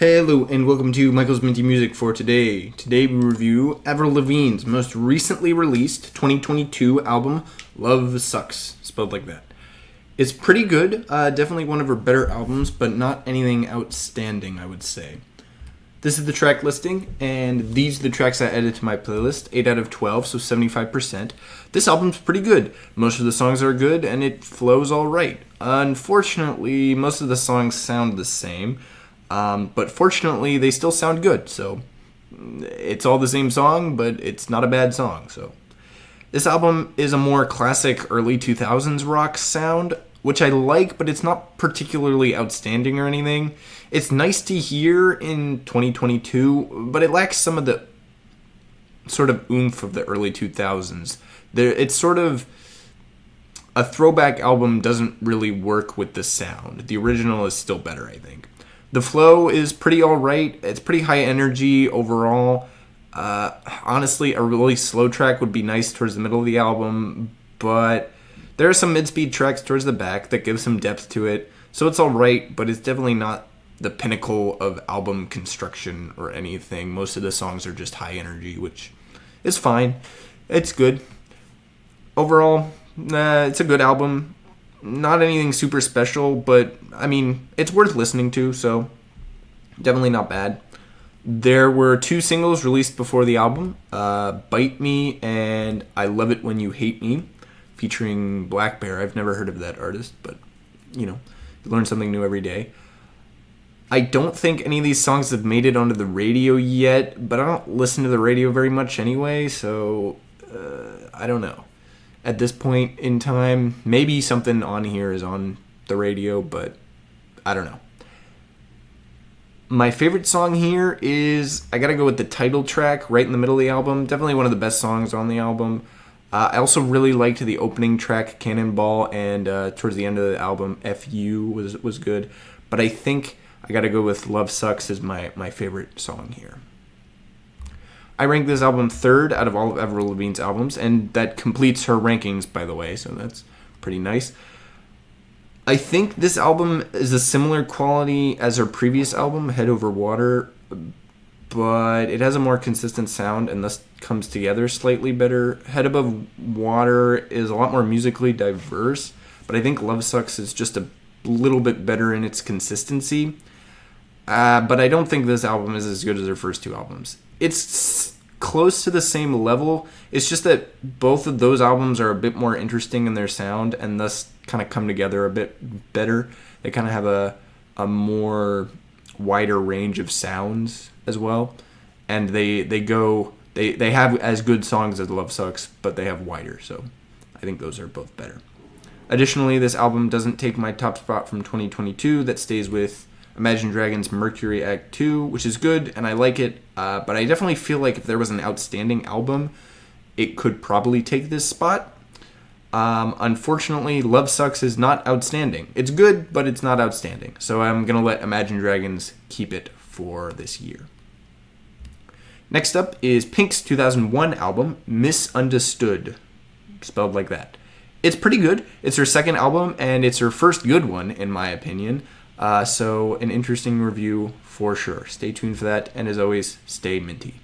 Hello and welcome to Michael's Minty Music for today. Today we review Avril Lavigne's most recently released 2022 album, Love Sux, spelled like that. It's pretty good, definitely one of her better albums, but not anything outstanding, I would say. This is the track listing, and these are the tracks I added to my playlist, 8 out of 12, so 75%. This album's pretty good. Most of the songs are good, and it flows alright. Unfortunately, most of the songs sound the same. But fortunately, they still sound good, so it's all the same song, but it's not a bad song. So this album is a more classic early 2000s rock sound, which I like, but it's not particularly outstanding or anything. It's nice to hear in 2022, but it lacks some of the sort of oomph of the early 2000s. It's sort of a throwback album doesn't really work with the sound. The original is still better, I think. The flow is pretty alright. It's pretty high energy overall. Honestly, a really slow track would be nice towards the middle of the album, but there are some mid-speed tracks towards the back that give some depth to it. So it's alright, but it's definitely not the pinnacle of album construction or anything. Most of the songs are just high energy, which is fine. It's good. Overall, it's a good album. Not anything super special, but I mean, it's worth listening to, so definitely not bad. There were 2 singles released before the album, Bite Me and I Love It When You Hate Me, featuring Black Bear. I've never heard of that artist, but you learn something new every day. I don't think any of these songs have made it onto the radio yet, but I don't listen to the radio very much anyway, so I don't know. At this point in time, maybe something on here is on the radio, but I don't know. My favorite song here is, I gotta go with the title track right in the middle of the album. Definitely one of the best songs on the album. I also really liked the opening track, Cannonball, and towards the end of the album, FU was good. But I think I gotta go with Love Sux as my favorite song here. I rank this album 3rd out of all of Avril Lavigne's albums, and that completes her rankings, by the way, so that's pretty nice. I think this album is a similar quality as her previous album, Head Over Water, but it has a more consistent sound and thus comes together slightly better. Head Above Water is a lot more musically diverse, but I think Love Sux is just a little bit better in its consistency. But I don't think this album is as good as her first 2 albums. It's close to the same level. It's just that both of those albums are a bit more interesting in their sound and thus kind of come together a bit better. They kind of have a more wider range of sounds as well. And they have as good songs as Love Sux, but they have wider. So I think those are both better. Additionally, this album doesn't take my top spot from 2022. That stays with Imagine Dragons' Mercury Act 2, which is good, and I like it, but I definitely feel like if there was an outstanding album, it could probably take this spot. Unfortunately, Love Sux is not outstanding. It's good, but it's not outstanding, so I'm going to let Imagine Dragons keep it for this year. Next up is Pink's 2001 album, Missundaztood, spelled like that. It's pretty good. It's her second album, and it's her first good one, in my opinion. So an interesting review for sure. Stay tuned for that, and as always, stay minty.